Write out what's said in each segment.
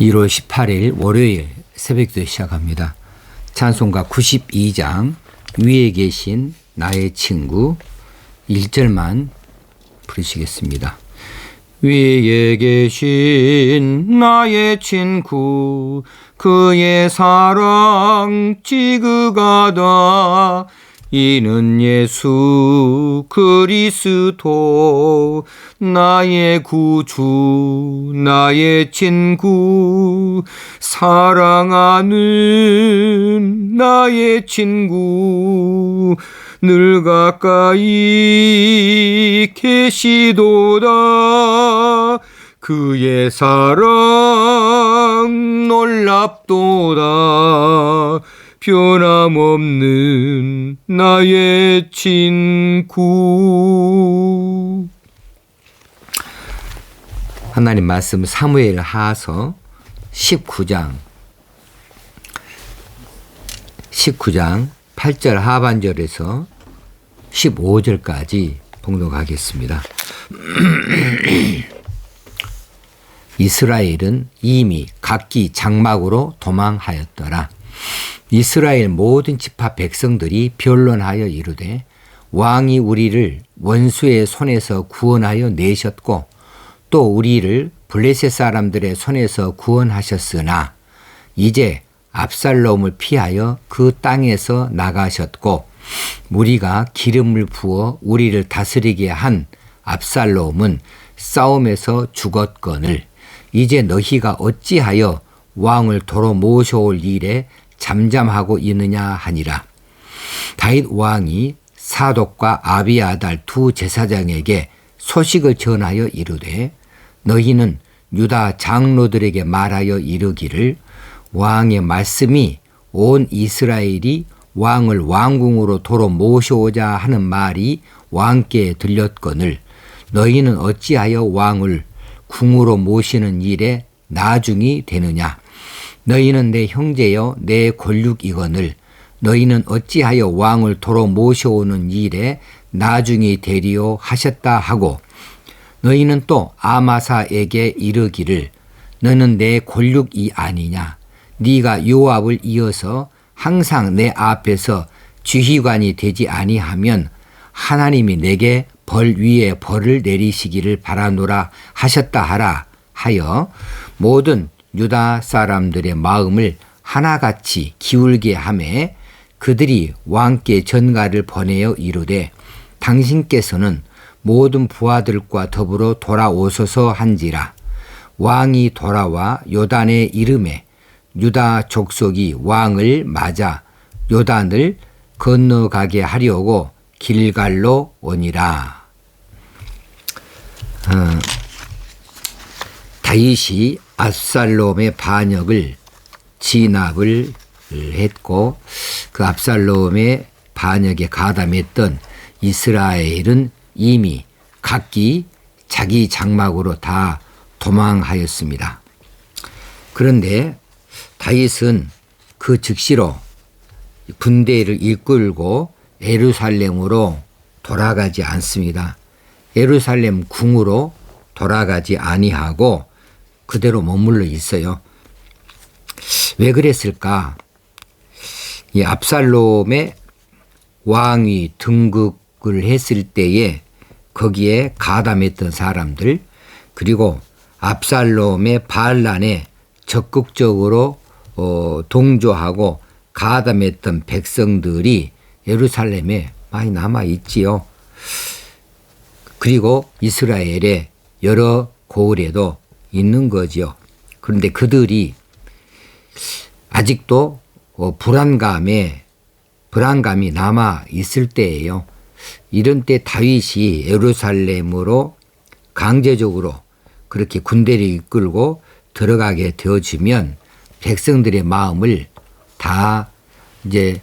1월 18일 월요일 새벽기도 시작합니다. 찬송가 92장 위에 계신 나의 친구 1절만 부르시겠습니다. 위에 계신 나의 친구 그의 사랑 지극하다. 이는 예수 그리스도 나의 구주 나의 친구 사랑하는 나의 친구 늘 가까이 계시도다. 그의 사랑 놀랍도다. 변함없는 나의 친구. 하나님 말씀 사무엘 하서 19장 8절 하반절에서 15절까지 봉독하겠습니다. 이스라엘은 이미 각기 장막으로 도망하였더라. 이스라엘 모든 지파 백성들이 변론하여 이르되 왕이 우리를 원수의 손에서 구원하여 내셨고 또 우리를 블레셋 사람들의 손에서 구원하셨으나 이제 압살롬을 피하여 그 땅에서 나가셨고 우리가 기름을 부어 우리를 다스리게 한 압살롬은 싸움에서 죽었거늘 이제 너희가 어찌하여 왕을 도로 모셔올 일에 잠잠하고 있느냐 하니라. 다윗 왕이 사독과 아비아달 두 제사장에게 소식을 전하여 이르되 너희는 유다 장로들에게 말하여 이르기를 왕의 말씀이 온 이스라엘이 왕을 왕궁으로 도로 모셔오자 하는 말이 왕께 들렸거늘 너희는 어찌하여 왕을 궁으로 모시는 일에 나중이 되느냐. 너희는 내 형제여 내 권륙이거늘 너희는 어찌하여 왕을 도로 모셔오는 일에 나중이 되리요 하셨다 하고 너희는 또 아마사에게 이르기를 너는 내 권륙이 아니냐. 네가 요압을 이어서 항상 내 앞에서 지휘관이 되지 아니하면 하나님이 내게 벌 위에 벌을 내리시기를 바라노라 하셨다 하라 하여 모든 유다 사람들의 마음을 하나같이 기울게 하매 그들이 왕께 전가를 보내어 이르되 당신께서는 모든 부하들과 더불어 돌아오소서 한지라. 왕이 돌아와 요단에 이르매 유다 족속이 왕을 맞아 요단을 건너가게 하려고 길갈로 오니라. 다윗이 압살롬의 반역을 진압을 했고 그 압살롬의 반역에 가담했던 이스라엘은 이미 각기 자기 장막으로 다 도망하였습니다. 그런데 다윗은 그 즉시로 군대를 이끌고 예루살렘으로 돌아가지 않습니다. 예루살렘 궁으로 돌아가지 아니하고 그대로 머물러 있어요. 왜 그랬을까? 이 압살롬의 왕위 등극을 했을 때에 거기에 가담했던 사람들 그리고 압살롬의 반란에 적극적으로 동조하고 가담했던 백성들이 예루살렘에 많이 남아 있지요. 그리고 이스라엘의 여러 고을에도 있는 거죠. 그런데 그들이 아직도 불안감이 남아 있을 때예요. 이런 때 다윗이 예루살렘으로 강제적으로 그렇게 군대를 이끌고 들어가게 되어지면 백성들의 마음을 다 이제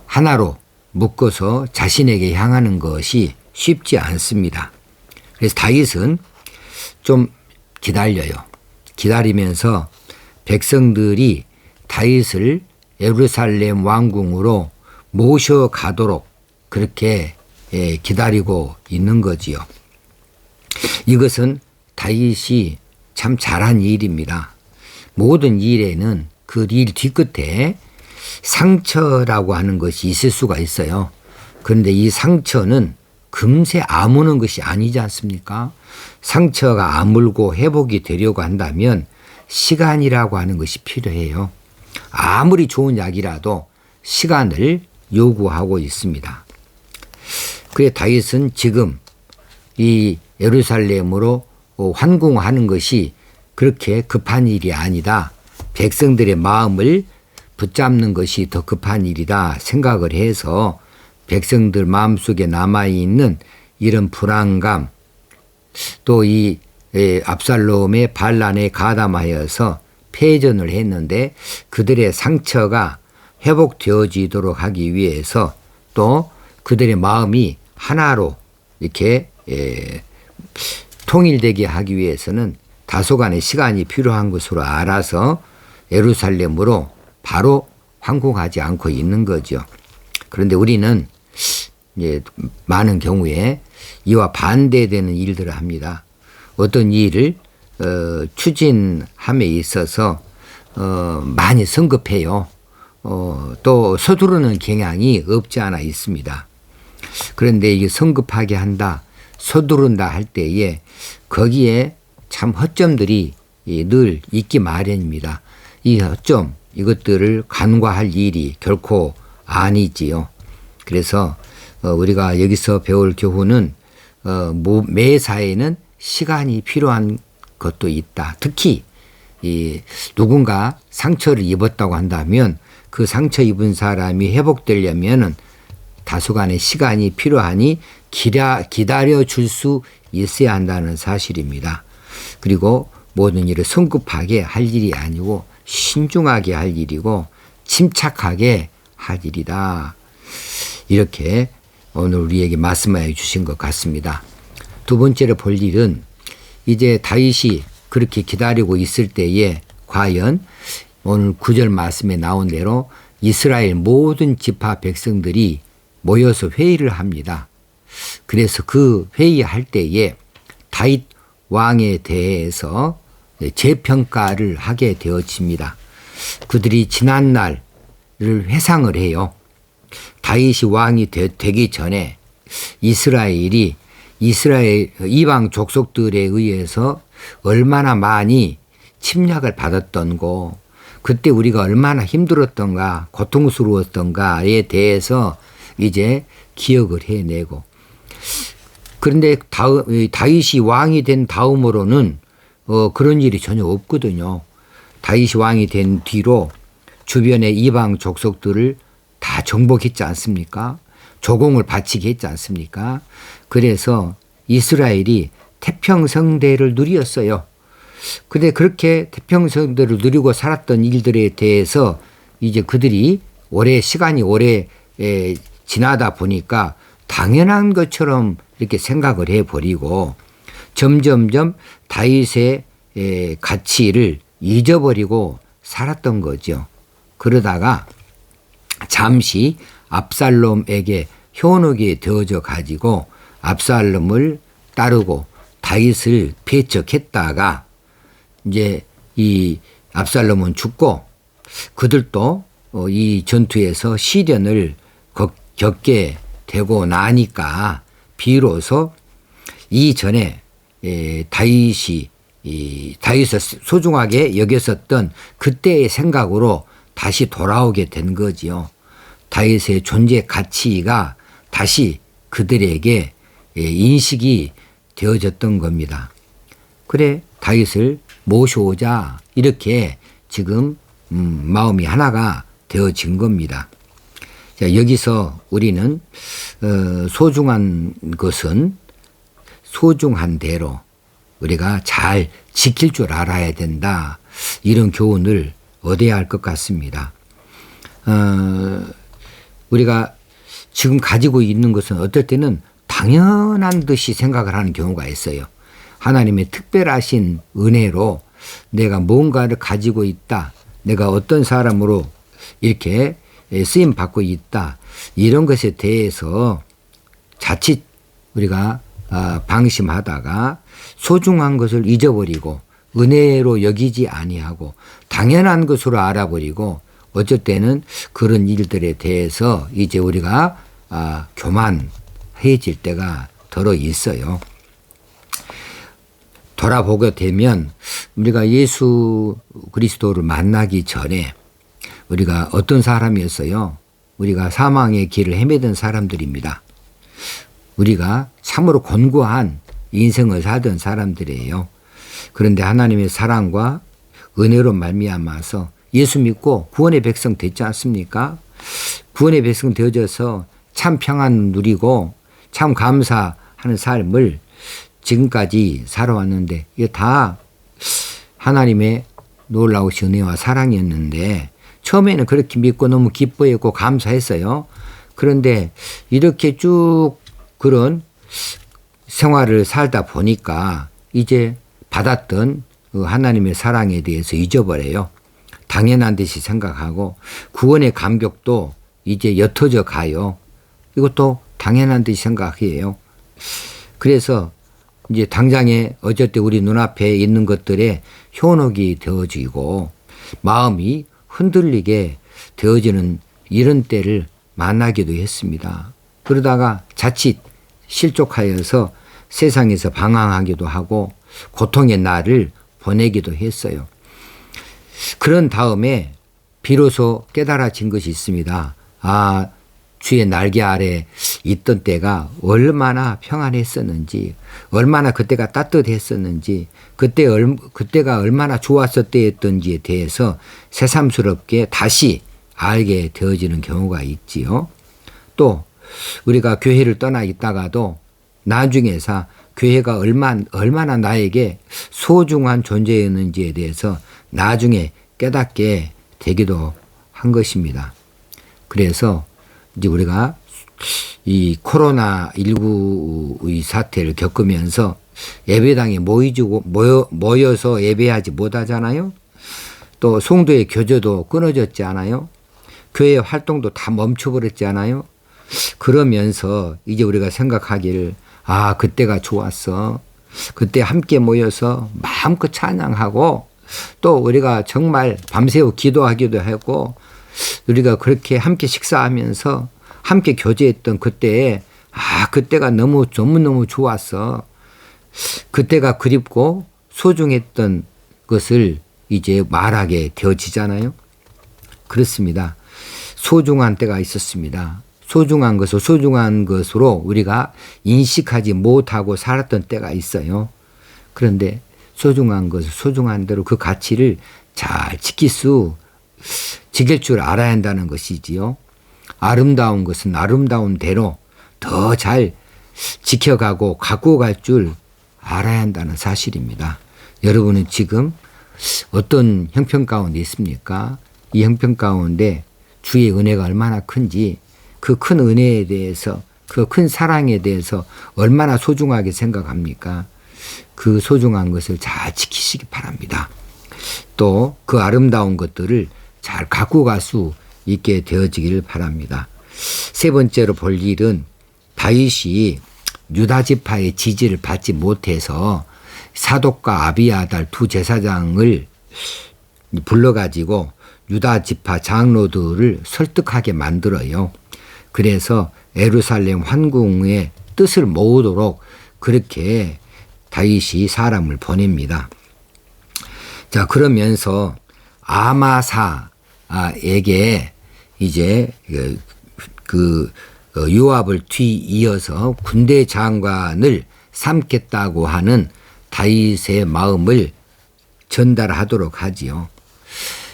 하나로 묶어서 자신에게 향하는 것이 쉽지 않습니다. 그래서 다윗은 좀 기다려요. 기다리면서 백성들이 다윗을 예루살렘 왕궁으로 모셔가도록 그렇게 기다리고 있는 거지요. 이것은 다윗이 참 잘한 일입니다. 모든 일에는 그 일 뒤끝에 상처라고 하는 것이 있을 수가 있어요. 그런데 이 상처는 금세 아무는 것이 아니지 않습니까? 상처가 아물고 회복이 되려고 한다면 시간이라고 하는 것이 필요해요. 아무리 좋은 약이라도 시간을 요구하고 있습니다. 그래 다윗은 지금 이 예루살렘으로 환궁하는 것이 그렇게 급한 일이 아니다. 백성들의 마음을 붙잡는 것이 더 급한 일이다 생각을 해서 백성들 마음속에 남아있는 이런 불안감 또 이 압살롬의 반란에 가담하여서 패전을 했는데 그들의 상처가 회복되어지도록 하기 위해서 또 그들의 마음이 하나로 이렇게 통일되게 하기 위해서는 다소간의 시간이 필요한 것으로 알아서 예루살렘으로 바로 환궁하지 않고 있는 거죠. 그런데 우리는 많은 경우에 이와 반대되는 일들을 합니다. 어떤 일을 추진함에 있어서 많이 성급해요. 또 서두르는 경향이 없지 않아 있습니다. 그런데 이게 성급하게 한다, 서두른다 할 때에 거기에 참 허점들이 늘 있기 마련입니다. 이 허점, 이것들을 간과할 일이 결코 아니지요. 그래서 우리가 여기서 배울 교훈은 매사에는 시간이 필요한 것도 있다. 특히 누군가 상처를 입었다고 한다면 그 상처 입은 사람이 회복되려면 다소간의 시간이 필요하니 기다려 줄 수 있어야 한다는 사실입니다. 그리고 모든 일을 성급하게 할 일이 아니고 신중하게 할 일이고 침착하게 할 일이다. 이렇게 오늘 우리에게 말씀해 주신 것 같습니다. 두 번째로 볼 일은 이제 다윗이 그렇게 기다리고 있을 때에 과연 오늘 9절 말씀에 나온 대로 이스라엘 모든 지파 백성들이 모여서 회의를 합니다. 그래서 그 회의할 때에 다윗 왕에 대해서 재평가를 하게 되어집니다. 그들이 지난날을 회상을 해요. 다윗이 왕이 되기 전에 이스라엘 이방 족속들에 의해서 얼마나 많이 침략을 받았던 거, 그때 우리가 얼마나 힘들었던가 고통스러웠던가에 대해서 이제 기억을 해내고, 그런데 다윗이 왕이 된 다음으로는 그런 일이 전혀 없거든요. 다윗이 왕이 된 뒤로 주변의 이방 족속들을 다 정복했지 않습니까? 조공을 바치게 했지 않습니까? 그래서 이스라엘이 태평성대를 누렸어요. 근데 그렇게 태평성대를 누리고 살았던 일들에 대해서 이제 그들이 시간이 오래 지나다 보니까 당연한 것처럼 이렇게 생각을 해버리고 점점점 다윗의 가치를 잊어버리고 살았던 거죠. 그러다가 잠시 압살롬에게 현혹이 되어져 가지고 압살롬을 따르고 다윗을 배척했다가 이제 이 압살롬은 죽고 그들도 이 전투에서 시련을 겪게 되고 나니까 비로소 이전에 다윗을 소중하게 여겼었던 그때의 생각으로 다시 돌아오게 된 거지요. 다윗의 존재 가치가 다시 그들에게 인식이 되어졌던 겁니다. 그래 다윗을 모셔오자 이렇게 지금 마음이 하나가 되어진 겁니다. 자, 여기서 우리는 소중한 것은 소중한 대로 우리가 잘 지킬 줄 알아야 된다. 이런 교훈을 얻어야 할 것 같습니다. 우리가 지금 가지고 있는 것은 어떨 때는 당연한 듯이 생각을 하는 경우가 있어요. 하나님의 특별하신 은혜로 내가 뭔가를 가지고 있다. 내가 어떤 사람으로 이렇게 쓰임 받고 있다. 이런 것에 대해서 자칫 우리가 방심하다가 소중한 것을 잊어버리고 은혜로 여기지 아니하고 당연한 것으로 알아버리고 어쩔 때는 그런 일들에 대해서 이제 우리가 교만해질 때가 더러 있어요. 돌아보게 되면 우리가 예수 그리스도를 만나기 전에 우리가 어떤 사람이었어요? 우리가 사망의 길을 헤매던 사람들입니다. 우리가 참으로 곤고한 인생을 살던 사람들이에요. 그런데 하나님의 사랑과 은혜로 말미암아서 예수 믿고 구원의 백성 됐지 않습니까? 구원의 백성 되어져서 참 평안 누리고 참 감사하는 삶을 지금까지 살아왔는데 이게 다 하나님의 놀라우신 은혜와 사랑이었는데 처음에는 그렇게 믿고 너무 기뻐했고 감사했어요. 그런데 이렇게 쭉 그런 생활을 살다 보니까 이제 받았던 그 하나님의 사랑에 대해서 잊어버려요. 당연한 듯이 생각하고 구원의 감격도 이제 옅어져 가요. 이것도 당연한 듯이 생각해요. 그래서 이제 당장에 어쨌든 우리 눈앞에 있는 것들에 현혹이 되어지고 마음이 흔들리게 되어지는 이런 때를 만나기도 했습니다. 그러다가 자칫 실족하여서 세상에서 방황하기도 하고 고통의 날을 보내기도 했어요. 그런 다음에 비로소 깨달아진 것이 있습니다. 주의 날개 아래 있던 때가 얼마나 평안했었는지, 얼마나 그때가 따뜻했었는지, 그때가 얼마나 좋았었던지에 대해서 새삼스럽게 다시 알게 되어지는 경우가 있지요. 또 우리가 교회를 떠나 있다가도 나중에서 교회가 얼마나 나에게 소중한 존재였는지에 대해서 나중에 깨닫게 되기도 한 것입니다. 그래서 이제 우리가 이 코로나19의 사태를 겪으면서 예배당에 모여서 예배하지 못하잖아요. 또 성도의 교제도 끊어졌지 않아요. 교회 활동도 다 멈춰버렸잖아요. 그러면서 이제 우리가 생각하기를 그때가 좋았어. 그때 함께 모여서 마음껏 찬양하고 또 우리가 정말 밤새워 기도하기도 하고 우리가 그렇게 함께 식사하면서 함께 교제했던 그때에 그때가 너무너무 좋았어. 그때가 그립고 소중했던 것을 이제 말하게 되어지잖아요. 그렇습니다. 소중한 때가 있었습니다. 소중한 것으로 우리가 인식하지 못하고 살았던 때가 있어요. 그런데 소중한 것을 소중한 대로 그 가치를 잘 지킬 줄 알아야 한다는 것이지요. 아름다운 것은 아름다운 대로 더 잘 지켜가고 갖고 갈 줄 알아야 한다는 사실입니다. 여러분은 지금 어떤 형편 가운데 있습니까? 이 형편 가운데 주의 은혜가 얼마나 큰지 그 큰 은혜에 대해서 그 큰 사랑에 대해서 얼마나 소중하게 생각합니까? 그 소중한 것을 잘 지키시기 바랍니다. 또 그 아름다운 것들을 잘 갖고 갈 수 있게 되어지기를 바랍니다. 세 번째로 볼 일은 다윗이 유다 지파의 지지를 받지 못해서 사독과 아비아달 두 제사장을 불러가지고 유다 지파 장로들을 설득하게 만들어요. 그래서 예루살렘 환궁의 뜻을 모으도록 그렇게 다윗이 사람을 보냅니다. 자, 그러면서 아마사에게 이제 요압을 뒤이어서 군대 장관을 삼겠다고 하는 다윗의 마음을 전달하도록 하지요.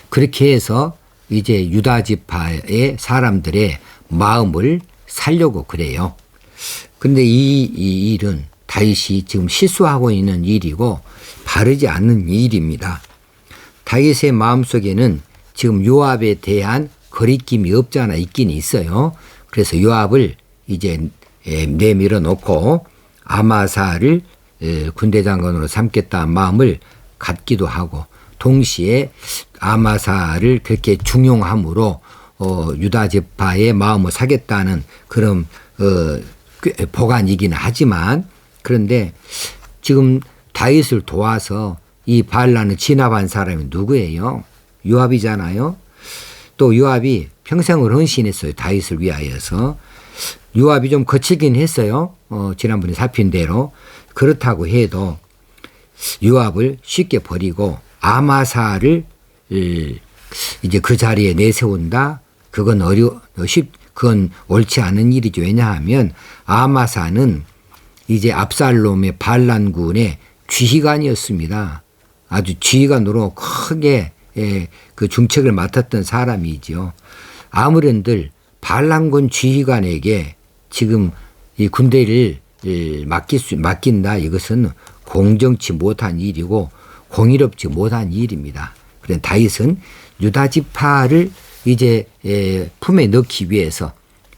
그렇게 해서 이제 유다 지파의 사람들의 마음을 살려고 그래요. 그런데 이 일은 다윗이 지금 실수하고 있는 일이고 바르지 않는 일입니다. 다윗의 마음속에는 지금 요압에 대한 거리낌이 없지 않아 있긴 있어요. 그래서 요압을 이제 내밀어 놓고 아마사를 군대 장관으로 삼겠다는 마음을 갖기도 하고 동시에 아마사를 그렇게 중용함으로 유다 지파의 마음을 사겠다는 그런 보관이기는 하지만 그런데 지금 다윗을 도와서 이 바알란을 진압한 사람이 누구예요? 요압이잖아요. 또 요압이 평생을 헌신했어요. 다윗을 위하여서. 요압이 좀 거칠긴 했어요. 지난번에 살핀 대로. 그렇다고 해도 요압을 쉽게 버리고 아마사를 이제 그 자리에 내세운다. 그건 그건 옳지 않은 일이죠. 왜냐하면 아마사는 이제 압살롬의 반란군의 지휘관이었습니다. 아주 지휘관으로 크게 그 중책을 맡았던 사람이죠. 아무런들 반란군 지휘관에게 지금 이 군대를 맡긴다. 이것은 공정치 못한 일이고 공의롭지 못한 일입니다. 그런데 다윗은 유다 지파를 이제 품에 넣기 위해서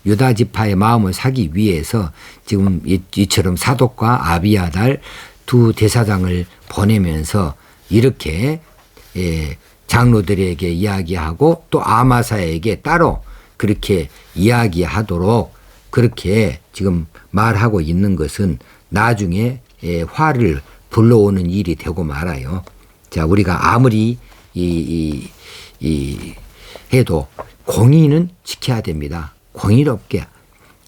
유다 지파의 마음을 사기 위해서 지금 이처럼 사독과 아비아달 두 대사장을 보내면서 이렇게 장로들에게 이야기하고 또 아마사에게 따로 그렇게 이야기하도록 그렇게 지금 말하고 있는 것은 나중에 화를 불러오는 일이 되고 말아요. 자, 우리가 아무리 해도 공의는 지켜야 됩니다. 공의롭게.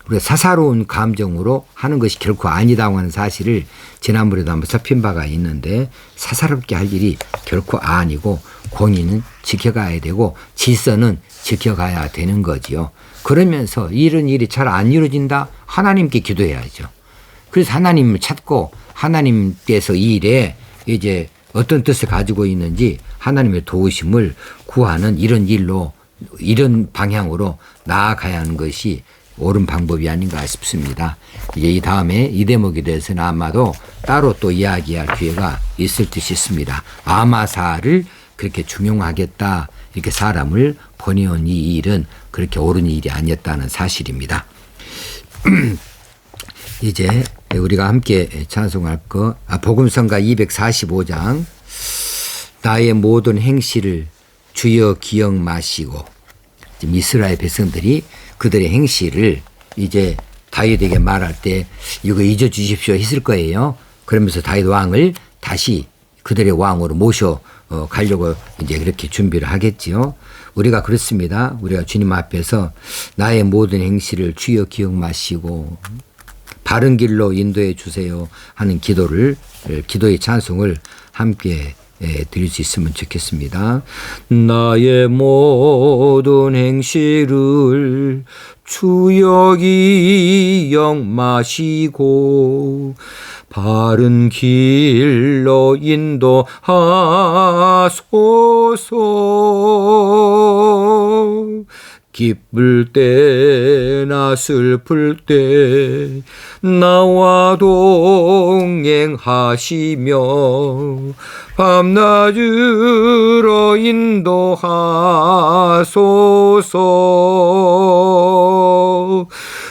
우리가 사사로운 감정으로 하는 것이 결코 아니다고 하는 사실을 지난번에도 한번 살핀 바가 있는데 사사롭게 할 일이 결코 아니고 공의는 지켜가야 되고 질서는 지켜가야 되는 거지요. 그러면서 이런 일이 잘 안 이루어진다? 하나님께 기도해야죠. 그래서 하나님을 찾고 하나님께서 이 일에 이제 어떤 뜻을 가지고 있는지 하나님의 도우심을 구하는 이런 일로 이런 방향으로 나아가야 하는 것이 옳은 방법이 아닌가 싶습니다. 이제 이 다음에 이 대목에 대해서는 아마도 따로 또 이야기할 기회가 있을 듯 싶습니다. 아마사를 그렇게 중용하겠다 이렇게 사람을 보내온 이 일은 그렇게 옳은 일이 아니었다는 사실입니다. 이제 우리가 함께 찬송할 복음성가 245장 나의 모든 행실을 주여 기억 마시고 지금 이스라엘 백성들이 그들의 행실을 이제 다윗에게 말할 때 이거 잊어주십시오 했을 거예요. 그러면서 다윗 왕을 다시 그들의 왕으로 모셔 가려고 이제 그렇게 준비를 하겠지요. 우리가 그렇습니다. 우리가 주님 앞에서 나의 모든 행실을 주여 기억 마시고 바른 길로 인도해 주세요 하는 기도의 찬송을 함께 드릴 수 있으면 좋겠습니다. 나의 모든 행실을 주여 기억 마시고 바른 길로 인도하소서. 기쁠 때나 슬플 때 나와 동행하시며 밤낮으로 인도하소서.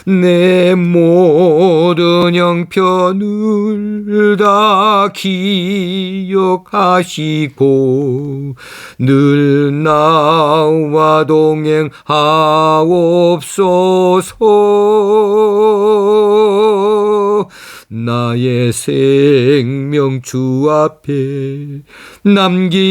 내 모든 형편을 다 기억하시고 늘 나와 동행하옵소서. 나의 생명 주 앞에 남김없이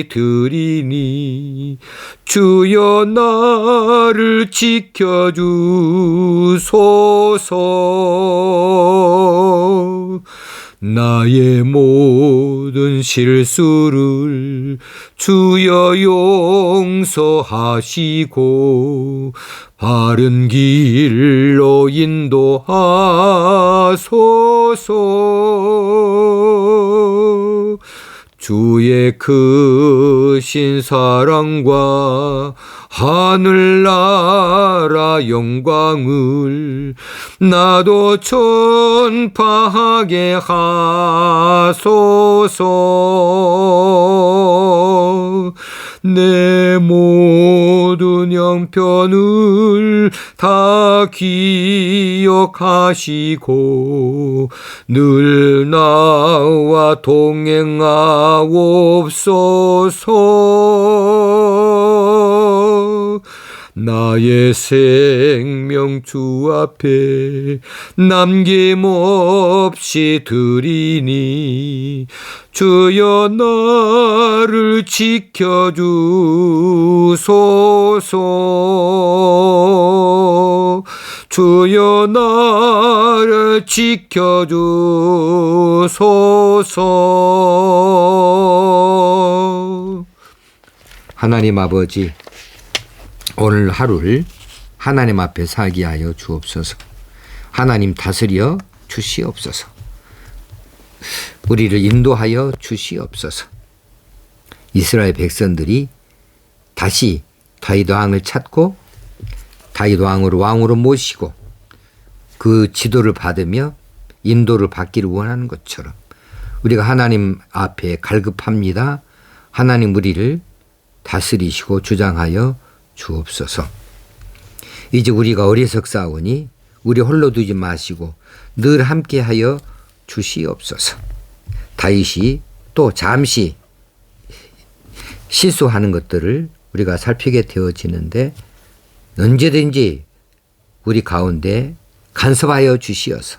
드리니 주여 나를 지켜주소서. 나의 모든 실수를 주여 용서하시고 바른 길로 인도하소서. 주의 크신 사랑과 하늘나라 영광을 나도 전파하게 하소서. 내 모든 형편을 다 기억하시고 늘 나와 동행하옵소서. 나의 생명 주 앞에 남김없이 드리니 주여 나를 지켜주소서. 주여 나를 지켜주소서. 하나님 아버지, 오늘 하루를 하나님 앞에 살게 하여 주옵소서. 하나님 다스려 주시옵소서. 우리를 인도하여 주시옵소서. 이스라엘 백성들이 다시 다윗 왕을 찾고 다윗 왕으로 모시고 그 지도를 받으며 인도를 받기를 원하는 것처럼 우리가 하나님 앞에 갈급합니다. 하나님 우리를 다스리시고 주장하여 주옵소서. 이제 우리가 어리석사오니 우리 홀로 두지 마시고 늘 함께하여 주시옵소서. 다윗이 또 잠시 실수하는 것들을 우리가 살피게 되어지는데 언제든지 우리 가운데 간섭하여 주시어서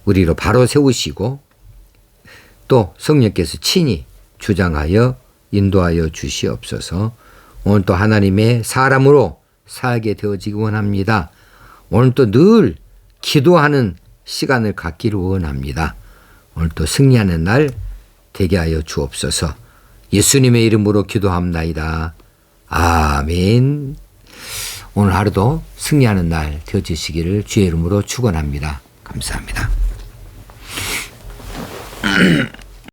우리로 바로 세우시고 또 성령께서 친히 주장하여 인도하여 주시옵소서. 오늘 또 하나님의 사람으로 살게 되어지기 원합니다. 오늘 또 늘 기도하는 시간을 갖기를 원합니다. 오늘 또 승리하는 날 되게 하여 주옵소서. 예수님의 이름으로 기도합나이다. 아멘. 오늘 하루도 승리하는 날 되어지시기를 주의 이름으로 축원합니다. 감사합니다.